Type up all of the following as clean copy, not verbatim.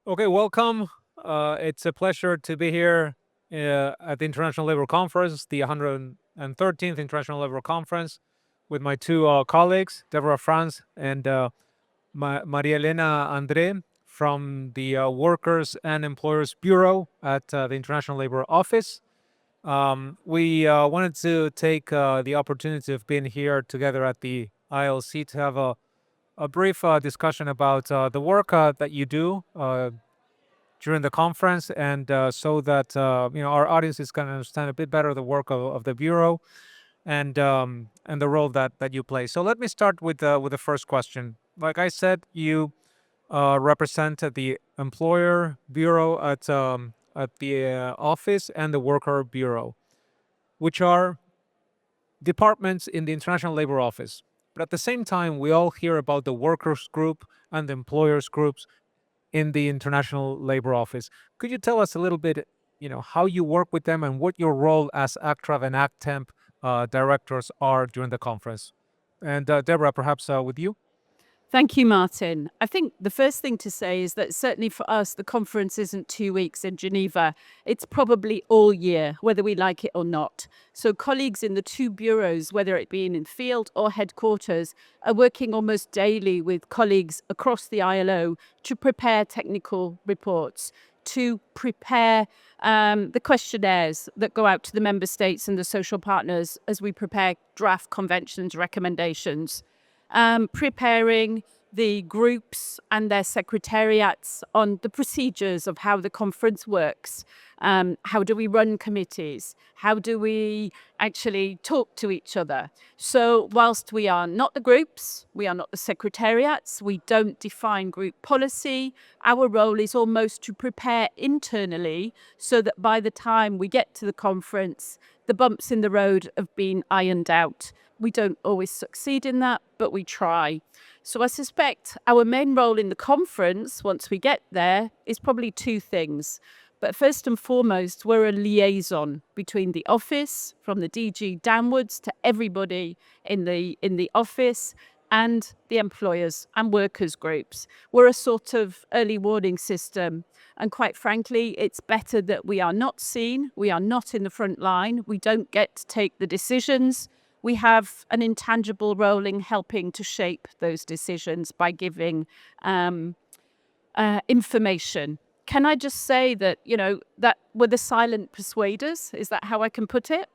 Okay, welcome. It's a pleasure to be here at the International Labour Conference, the 113th International Labour Conference, with my two colleagues, Deborah France and Maria Helena André from the Workers and Employers Bureau at the International Labour Office. We wanted to take the opportunity of being here together at the ILC to have a brief discussion about the work that you do during the conference, and so that our audiences can understand a bit better the work of the bureau and the role that you play. So let me start with the first question. Like I said, you represent the employer bureau at the office and the worker bureau, which are departments in the International Labor Office. But at the same time, we all hear about the workers group and the employers groups in the International Labor Office. Could you tell us a little bit, how you work with them and what your role as ACTRAV and ACTEMP directors are during the conference? And Deborah, perhaps with you? Thank you, Martin. I think the first thing to say is that certainly for us, the conference isn't 2 weeks in Geneva. It's probably all year, whether we like it or not. So colleagues in the two bureaus, whether it be in field or headquarters, are working almost daily with colleagues across the ILO to prepare technical reports, to prepare the questionnaires that go out to the member states and the social partners as we prepare draft conventions recommendations. Preparing the groups and their secretariats on the procedures of how the conference works. How do we run committees? How do we actually talk to each other? So whilst we are not the groups, we are not the secretariats, we don't define group policy, our role is almost to prepare internally so that by the time we get to the conference, the bumps in the road have been ironed out. We don't always succeed in that, but we try. So I suspect our main role in the conference, once we get there, is probably two things. But first and foremost, we're a liaison between the office, from the DG downwards to everybody in the office, and the employers and workers groups. We're a sort of early warning system. And quite frankly, it's better that we are not seen. We are not in the front line. We don't get to take the decisions. We have an intangible role in helping to shape those decisions by giving information. Can I just say that, that we're the silent persuaders? Is that how I can put it?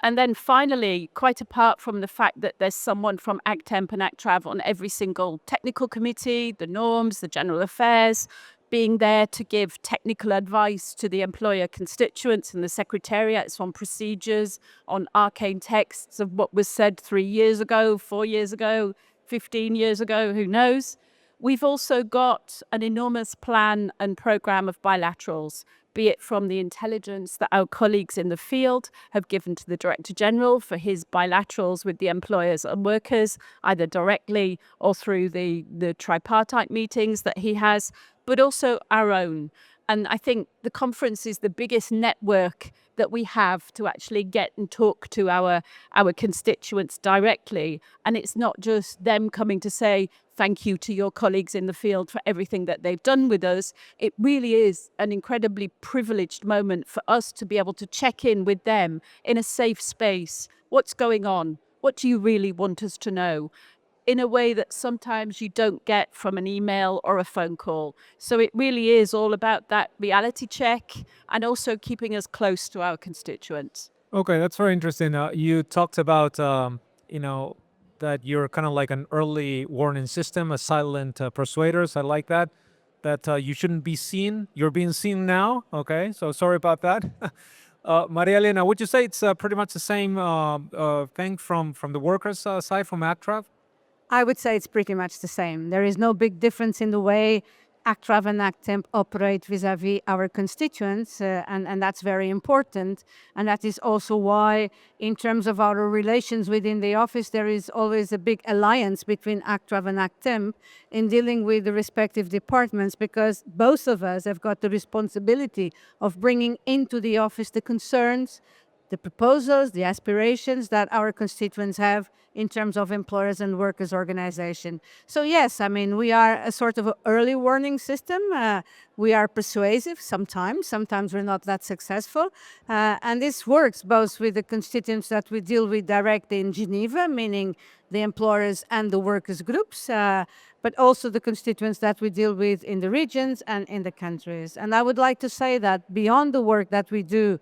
And then finally, quite apart from the fact that there's someone from ACTEMP and ACTRAV on every single technical committee, the norms, the general affairs, being there to give technical advice to the employer constituents and the secretariats on procedures, on arcane texts of what was said 3 years ago, 4 years ago, 15 years ago, who knows. We've also got an enormous plan and program of bilaterals, be it from the intelligence that our colleagues in the field have given to the Director General for his bilaterals with the employers and workers, either directly or through the tripartite meetings that he has, but also our own. And I think the conference is the biggest network that we have to actually get and talk to our constituents directly. And it's not just them coming to say thank you to your colleagues in the field for everything that they've done with us. It really is an incredibly privileged moment for us to be able to check in with them in a safe space. What's going on? What do you really want us to know? In a way that sometimes you don't get from an email or a phone call. So it really is all about that reality check and also keeping us close to our constituents. Okay, that's very interesting. You talked about, that you're kind of like an early warning system, a silent persuaders. I like that. That you shouldn't be seen. You're being seen now. Okay, so sorry about that. Maria Elena, would you say it's pretty much the same thing from the workers' side, from ACTRAV? I would say it's pretty much the same. There is no big difference in the way ACTRAV and ACTEMP operate vis-à-vis our constituents, and that's very important. And that is also why, in terms of our relations within the office, there is always a big alliance between ACTRAV and ACTEMP in dealing with the respective departments, because both of us have got the responsibility of bringing into the office the concerns, the proposals, the aspirations that our constituents have in terms of employers and workers organization. So yes, I mean, we are a sort of early warning system. We are persuasive sometimes we're not that successful. And this works both with the constituents that we deal with directly in Geneva, meaning the employers and the workers groups, but also the constituents that we deal with in the regions and in the countries. And I would like to say that beyond the work that we do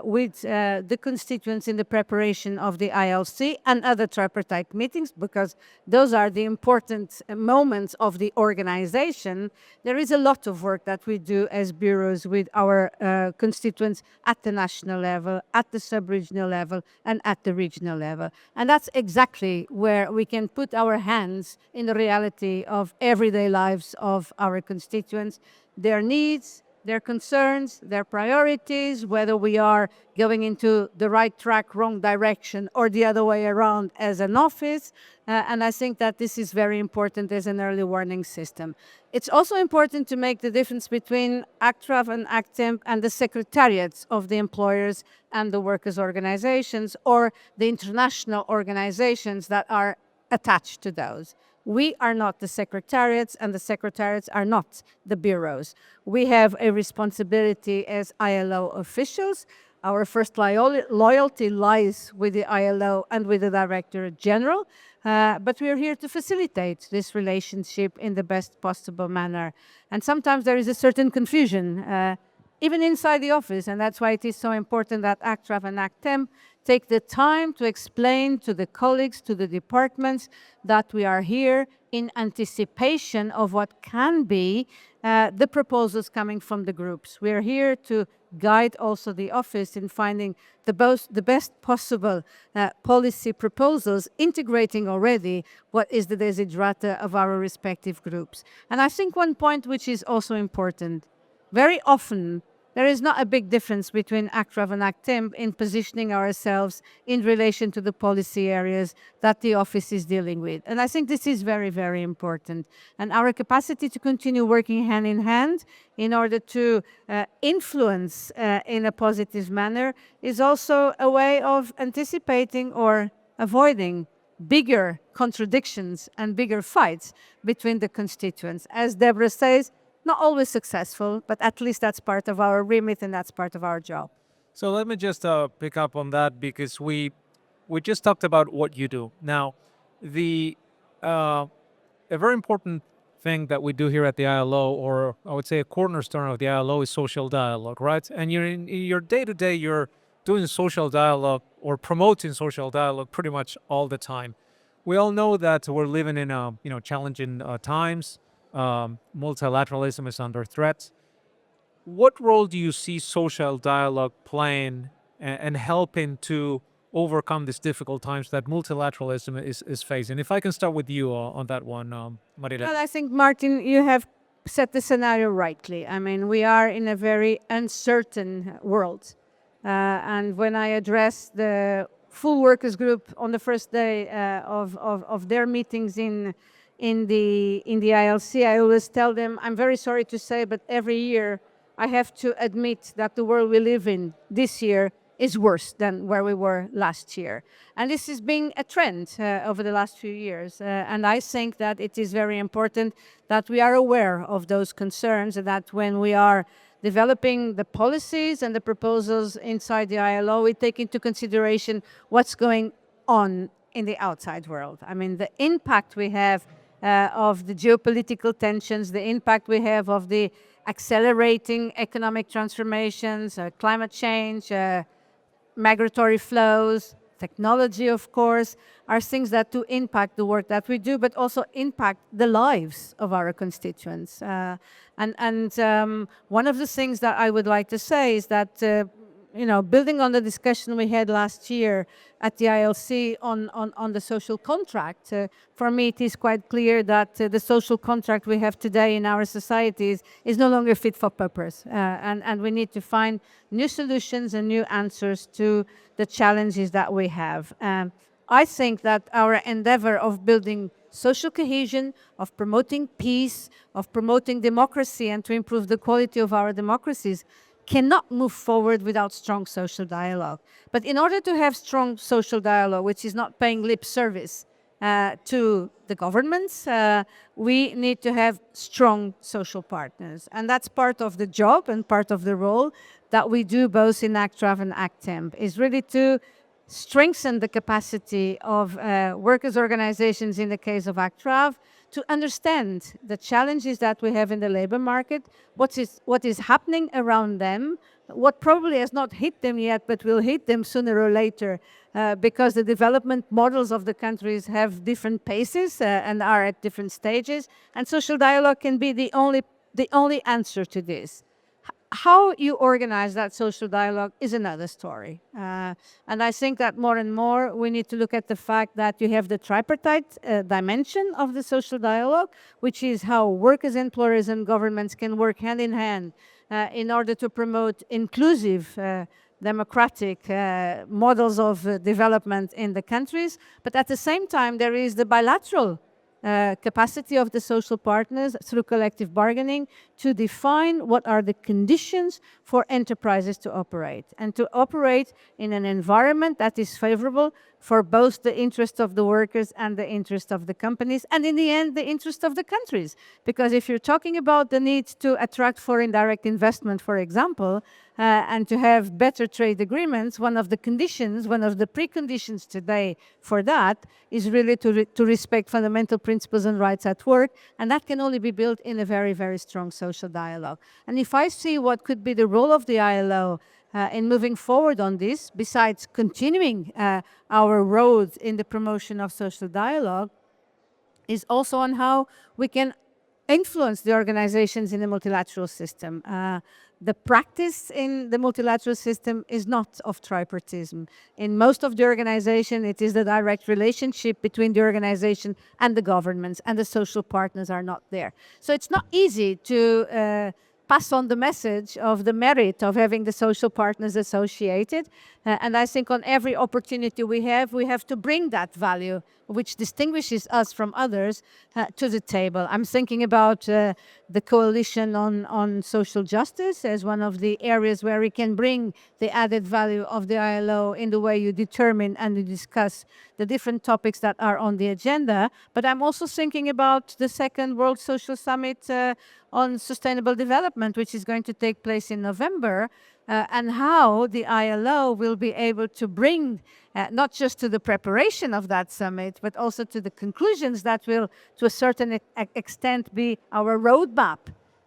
with the constituents in the preparation of the ILC and other tripartite meetings, because those are the important moments of the organization, there is a lot of work that we do as bureaus with our constituents at the national level, at the sub-regional level, and at the regional level. And that's exactly where we can put our hands in the reality of everyday lives of our constituents, their needs, their concerns, their priorities, whether we are going into the right track, wrong direction, or the other way around as an office. And I think that this is very important as an early warning system. It's also important to make the difference between ACTRAV and ACTEMP and the secretariats of the employers and the workers' organizations, or the international organizations that are attached to those. We are not the secretariats, and the secretariats are not the bureaus. We have a responsibility as ILO officials. Our first loyalty lies with the ILO and with the Director General, but we are here to facilitate this relationship in the best possible manner. And sometimes there is a certain confusion, even inside the office, and that's why it is so important that ACTRAV and ACTEMP take the time to explain to the colleagues, to the departments, that we are here in anticipation of what can be the proposals coming from the groups. We are here to guide also the office in finding the best possible policy proposals, integrating already what is the desiderata of our respective groups. And I think one point which is also important, very often there is not a big difference between ACTRAV and ACTEMP in positioning ourselves in relation to the policy areas that the office is dealing with. And I think this is very, very important. And our capacity to continue working hand in hand in order to influence in a positive manner is also a way of anticipating or avoiding bigger contradictions and bigger fights between the constituents. As Deborah says, not always successful, but at least that's part of our remit and that's part of our job. So let me just pick up on that, because we just talked about what you do. Now, a very important thing that we do here at the ILO, or I would say a cornerstone of the ILO, is social dialogue, right? And you're in your day-to-day, you're doing social dialogue or promoting social dialogue pretty much all the time. We all know that we're living in challenging times. Multilateralism is under threat. What role do you see social dialogue playing and helping to overcome these difficult times that multilateralism is facing? If I can start with you on that one, Maria. Well, I think, Martin, you have set the scenario rightly. I mean, we are in a very uncertain world. And when I address the full workers group on the first day of their meetings in the ILC, I always tell them, I'm very sorry to say, but every year I have to admit that the world we live in this year is worse than where we were last year. And this has been a trend over the last few years. And I think that it is very important that we are aware of those concerns, and that when we are developing the policies and the proposals inside the ILO, we take into consideration what's going on in the outside world. I mean, the impact we have of the geopolitical tensions, the impact we have of the accelerating economic transformations, climate change, migratory flows, technology, of course, are things that do impact the work that we do, but also impact the lives of our constituents. And one of the things that I would like to say is that building on the discussion we had last year at the ILC on the social contract, for me it is quite clear that the social contract we have today in our societies is no longer fit for purpose. And we need to find new solutions and new answers to the challenges that we have. I think that our endeavor of building social cohesion, of promoting peace, of promoting democracy, and to improve the quality of our democracies cannot move forward without strong social dialogue. But in order to have strong social dialogue, which is not paying lip service to the governments, we need to have strong social partners. And that's part of the job and part of the role that we do both in ACTRAV and ACTEMP, is really to strengthen the capacity of workers' organizations, in the case of ACTRAV, to understand the challenges that we have in the labor market, what is happening around them, what probably has not hit them yet, but will hit them sooner or later, because the development models of the countries have different paces and are at different stages, and social dialogue can be the only answer to this. How you organize that social dialogue is another story. And I think that more and more we need to look at the fact that you have the tripartite dimension of the social dialogue, which is how workers, employers, and governments can work hand in hand in order to promote inclusive, democratic models of development in the countries. But at the same time, there is the bilateral capacity of the social partners through collective bargaining to define what are the conditions for enterprises to operate, and to operate in an environment that is favorable for both the interest of the workers and the interest of the companies, and in the end, the interest of the countries. Because if you're talking about the need to attract foreign direct investment, for example, and to have better trade agreements, one of the conditions, one of the preconditions today for that is really to respect fundamental principles and rights at work, and that can only be built in a very, very strong social dialogue. And if I see what could be the role of the ILO in moving forward on this, besides continuing our road in the promotion of social dialogue, is also on how we can influence the organizations in the multilateral system. The practice in the multilateral system is not of tripartism. In most of the organization, it is the direct relationship between the organization and the governments, and the social partners are not there. So it's not easy to pass on the message of the merit of having the social partners associated. And I think on every opportunity we have to bring that value, which distinguishes us from others, to the table. I'm thinking about the coalition on social justice as one of the areas where we can bring the added value of the ILO in the way you determine and you discuss the different topics that are on the agenda. But I'm also thinking about the second World Social Summit on Sustainable Development, which is going to take place in November, and how the ILO will be able to bring not just to the preparation of that summit, but also to the conclusions that will, to a certain extent, be our roadmap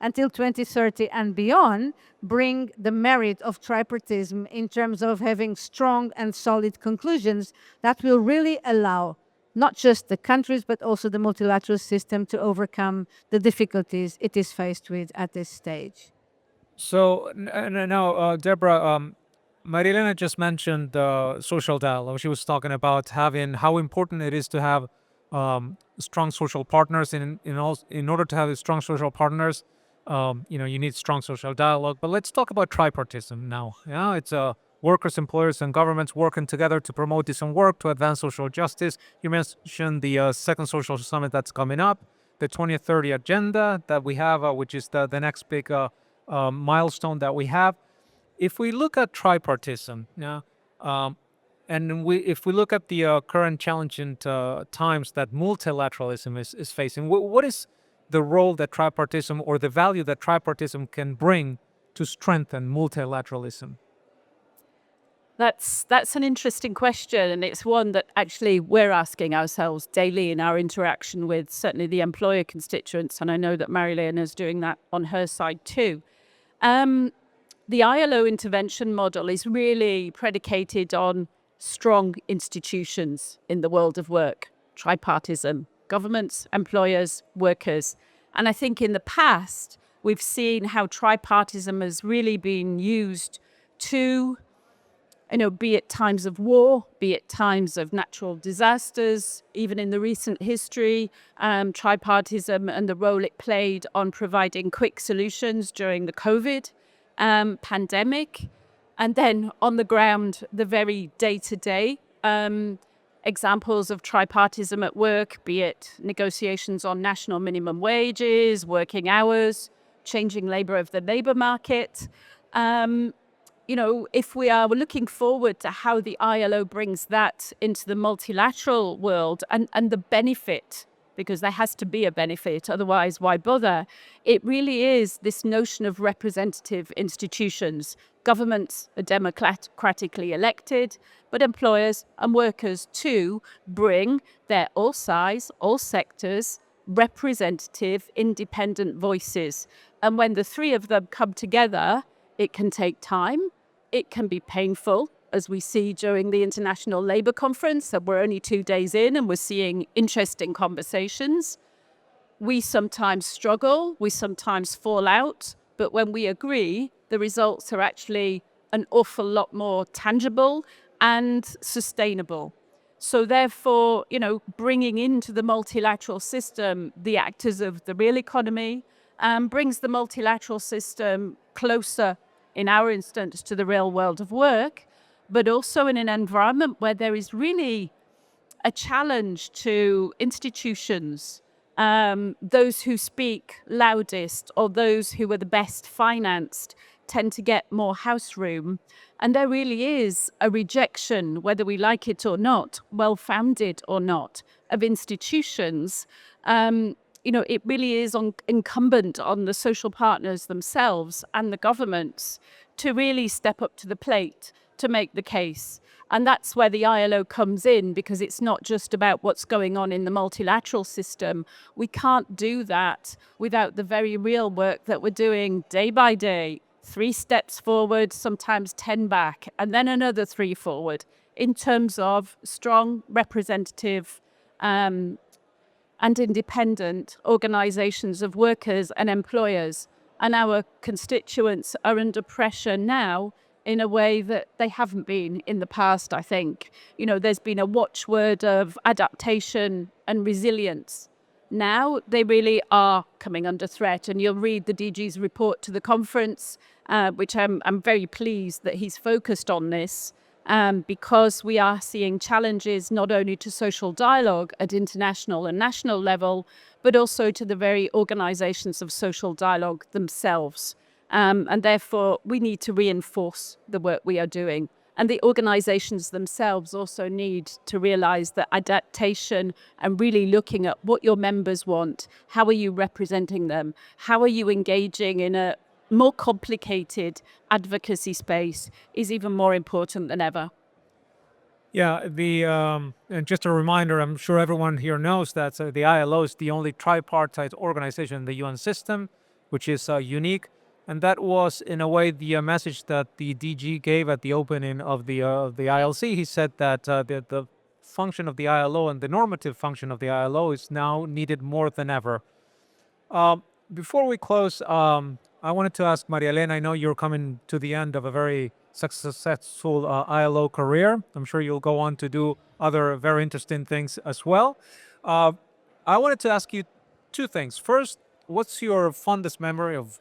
until 2030 and beyond, bring the merit of tripartism in terms of having strong and solid conclusions that will really allow not just the countries, but also the multilateral system to overcome the difficulties it is faced with at this stage. So now, Deborah, Maria Helena just mentioned social dialogue. She was talking about having how important it is to have strong social partners. In order to have strong social partners, you need strong social dialogue. But let's talk about tripartism now. Yeah, it's workers, employers, and governments working together to promote decent work, to advance social justice. You mentioned the second social summit that's coming up, the 2030 agenda that we have, which is the next big milestone that we have. If we look at tripartism, if we look at the current challenging times that multilateralism is facing, what is the role that tripartism, or the value that tripartism can bring to strengthen multilateralism? That's an interesting question, and it's one that actually we're asking ourselves daily in our interaction with certainly the employer constituents, and I know that Maria Helena is doing that on her side too. The ILO intervention model is really predicated on strong institutions in the world of work, tripartism, governments, employers, workers. And I think in the past, we've seen how tripartism has really been used to, be it times of war, be it times of natural disasters, even in the recent history, tripartism and the role it played on providing quick solutions during the COVID pandemic, and then on the ground, the very day-to-day examples of tripartism at work, be it negotiations on national minimum wages, working hours, changing labor of the labor market. If we are looking forward to how the ILO brings that into the multilateral world and the benefit, because there has to be a benefit, otherwise why bother? It really is this notion of representative institutions. Governments are democratically elected, but employers and workers too bring their all size, all sectors, representative, independent voices. And when the three of them come together, it can take time, it can be painful, as we see during the International Labour Conference, and we're only 2 days in and we're seeing interesting conversations. We sometimes struggle, we sometimes fall out, but when we agree, the results are actually an awful lot more tangible and sustainable. So therefore, bringing into the multilateral system the actors of the real economy brings the multilateral system closer, in our instance, to the real world of work, but also in an environment where there is really a challenge to institutions, those who speak loudest or those who are the best financed tend to get more house room. And there really is a rejection, whether we like it or not, well-founded or not, of institutions. It really is incumbent on the social partners themselves and the governments to really step up to the plate to make the case. And that's where the ILO comes in, because it's not just about what's going on in the multilateral system. We can't do that without the very real work that we're doing day by day. 3 steps forward, sometimes 10 back, and then another 3 forward in terms of strong, representative, and independent organisations of workers and employers. And our constituents are under pressure now in a way that they haven't been in the past, I think. There's been a watchword of adaptation and resilience. Now they really are coming under threat. And you'll read the DG's report to the conference, which I'm very pleased that he's focused on this. Because we are seeing challenges not only to social dialogue at international and national level, but also to the very organisations of social dialogue themselves. And therefore, we need to reinforce the work we are doing. And the organisations themselves also need to realise that adaptation and really looking at what your members want, how are you representing them, how are you engaging in a more complicated advocacy space is even more important than ever. Yeah, and just a reminder, I'm sure everyone here knows that the ILO is the only tripartite organization in the UN system, which is unique. And that was, in a way, the message that the DG gave at the opening of the ILC. He said that the function of the ILO and the normative function of the ILO is now needed more than ever. Before we close, I wanted to ask Maria Helena, I know you're coming to the end of a very successful ILO career. I'm sure you'll go on to do other very interesting things as well. I wanted to ask you 2 things. First, what's your fondest memory of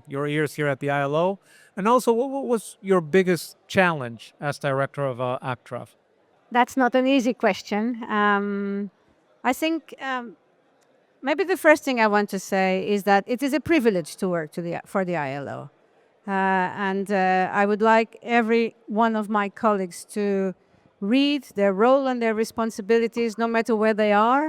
your years here at the ILO? And also, what was your biggest challenge as director of ACTRAV? That's not an easy question. I think maybe the first thing I want to say is that it is a privilege to work for the ILO. And I would like every one of my colleagues to read their role and their responsibilities, no matter where they are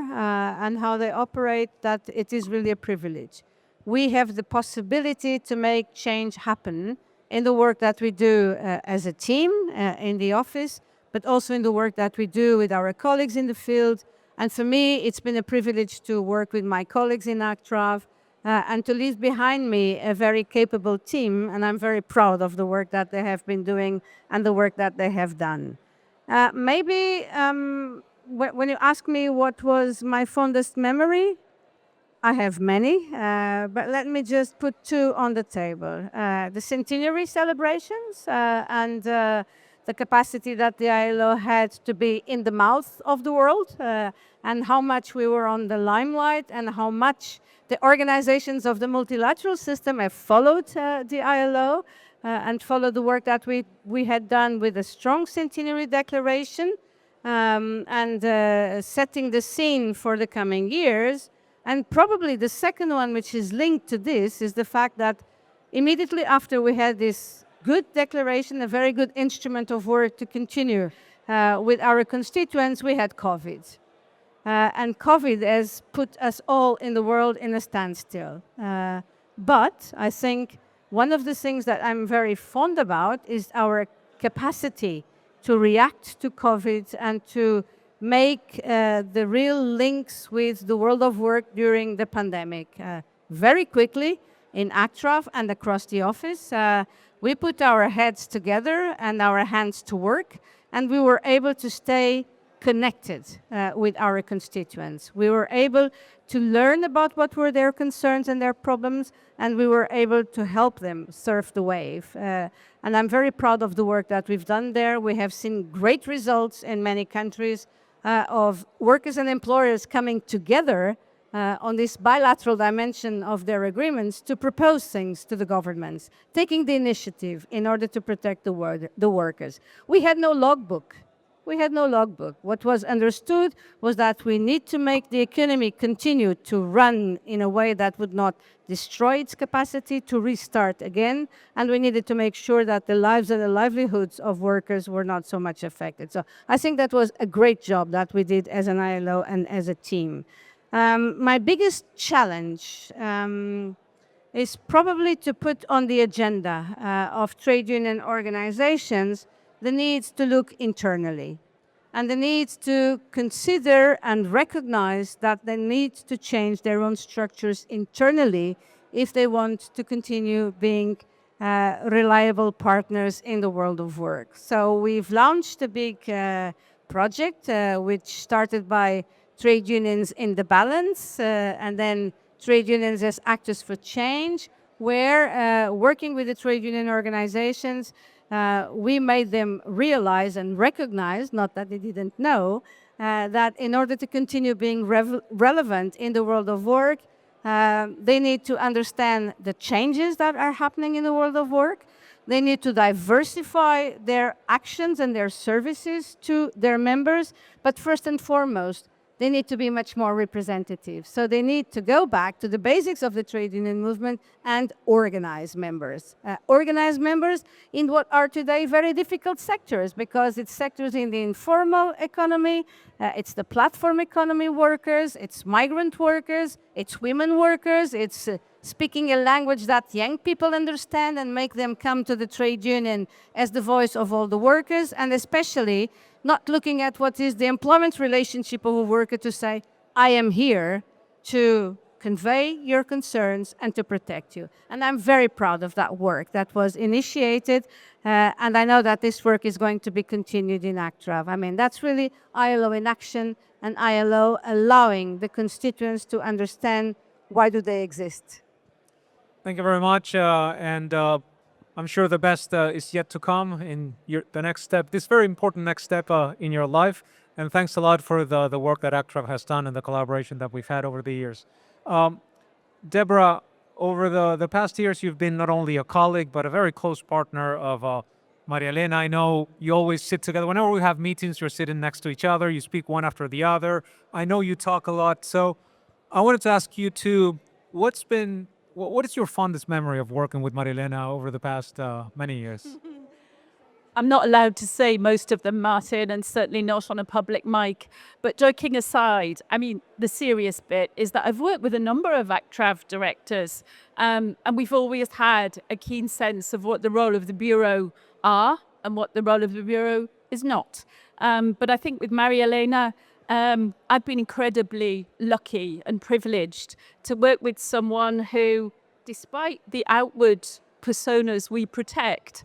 and how they operate, that it is really a privilege. We have the possibility to make change happen in the work that we do as a team in the office, but also in the work that we do with our colleagues in the field. And for me, it's been a privilege to work with my colleagues in ACTRAV and to leave behind me a very capable team. And I'm very proud of the work that they have been doing and the work that they have done. Maybe when you ask me what was my fondest memory, I have many, but let me just put 2 on the table. The centenary celebrations and the capacity that the ILO had to be in the mouth of the world and how much we were on the limelight and how much the organizations of the multilateral system have followed the ILO and followed the work that we had done with a strong centenary declaration and setting the scene for the coming years. And probably the second one, which is linked to this, is the fact that immediately after we had this good declaration, a very good instrument of work to continue with our constituents. We had COVID. And COVID has put us all in the world in a standstill. But I think one of the things that I'm very fond about is our capacity to react to COVID and to make the real links with the world of work during the pandemic. Very quickly in ACTRAV and across the office, we put our heads together and our hands to work, and we were able to stay connected with our constituents. We were able to learn about what were their concerns and their problems, and we were able to help them surf the wave. And I'm very proud of the work that we've done there. We have seen great results in many countries of workers and employers coming together on this bilateral dimension of their agreements to propose things to the governments, taking the initiative in order to protect the workers. We had no logbook. We had no logbook. What was understood was that we need to make the economy continue to run in a way that would not destroy its capacity to restart again, and we needed to make sure that the lives and the livelihoods of workers were not so much affected. So I think that was a great job that we did as an ILO and as a team. My biggest challenge is probably to put on the agenda of trade union organizations the needs to look internally and the needs to consider and recognize that they need to change their own structures internally if they want to continue being reliable partners in the world of work. So we've launched a big project which started by trade unions in the balance and then trade unions as actors for change, where working with the trade union organizations, we made them realize and recognize, not that they didn't know, that in order to continue being relevant in the world of work, they need to understand the changes that are happening in the world of work. They need to diversify their actions and their services to their members, but first and foremost, they need to be much more representative. So they need to go back to the basics of the trade union movement and organize members. Organize members in what are today very difficult sectors, because it's sectors in the informal economy, it's the platform economy workers, it's migrant workers, it's women workers, it's speaking a language that young people understand and make them come to the trade union as the voice of all the workers, and especially not looking at what is the employment relationship of a worker to say, I am here to convey your concerns and to protect you. And I'm very proud of that work that was initiated, and I know that this work is going to be continued in ACTRAV. I mean, that's really ILO in action, and ILO allowing the constituents to understand why do they exist. Thank you very much, and I'm sure the best is yet to come in the next step, this very important next step in your life. And thanks a lot for the work that ACTRAV has done and the collaboration that we've had over the years. Deborah, over the past years, you've been not only a colleague, but a very close partner of Maria Helena. I know you always sit together. Whenever we have meetings, you're sitting next to each other. You speak one after the other. I know you talk a lot. So I wanted to ask you too, what is your fondest memory of working with Maria Helena over the past many years? I'm not allowed to say most of them, Martin, and certainly not on a public mic. But joking aside, I mean, the serious bit is that I've worked with a number of ACTRAV directors, and we've always had a keen sense of what the role of the Bureau are and what the role of the Bureau is not. But I think with Maria Helena, I've been incredibly lucky and privileged to work with someone who, despite the outward personas we project,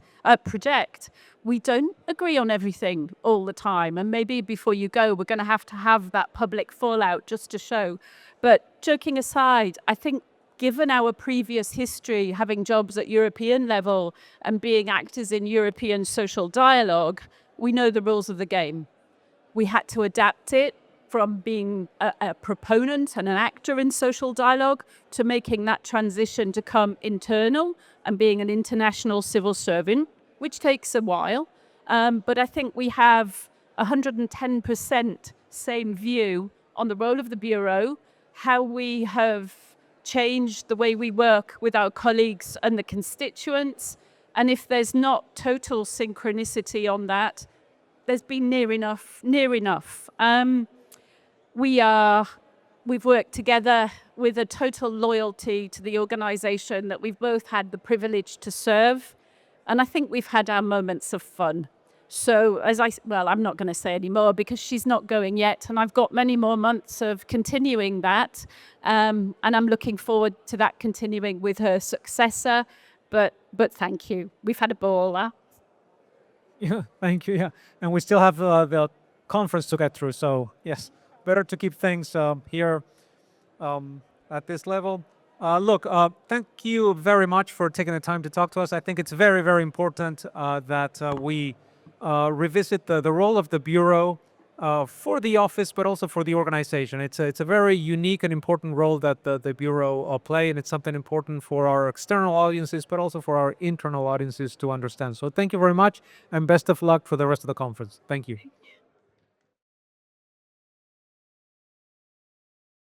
we don't agree on everything all the time. And maybe before you go, we're going to have that public fallout just to show. But joking aside, I think given our previous history, having jobs at European level and being actors in European social dialogue, we know the rules of the game. We had to adapt it from being a proponent and an actor in social dialogue to making that transition to come internal and being an international civil servant, which takes a while. But I think we have 110% same view on the role of the Bureau, how we have changed the way we work with our colleagues and the constituents, And if there's not total synchronicity on that, there's been near enough. We've worked together with a total loyalty to the organization that we've both had the privilege to serve. And I think we've had our moments of fun. So I'm not going to say any more because she's not going yet. And I've got many more months of continuing that. And I'm looking forward to that continuing with her successor. But thank you. We've had a ball. Huh? Yeah, thank you. Yeah, and we still have the conference to get through. So yes, better to keep things here at this level. Look, thank you very much for taking the time to talk to us. I think it's very, very important that we revisit the role of the Bureau for the office, but also for the organization. It's a very unique and important role that the Bureau play, and it's something important for our external audiences, but also for our internal audiences to understand. So thank you very much, and best of luck for the rest of the conference. Thank you.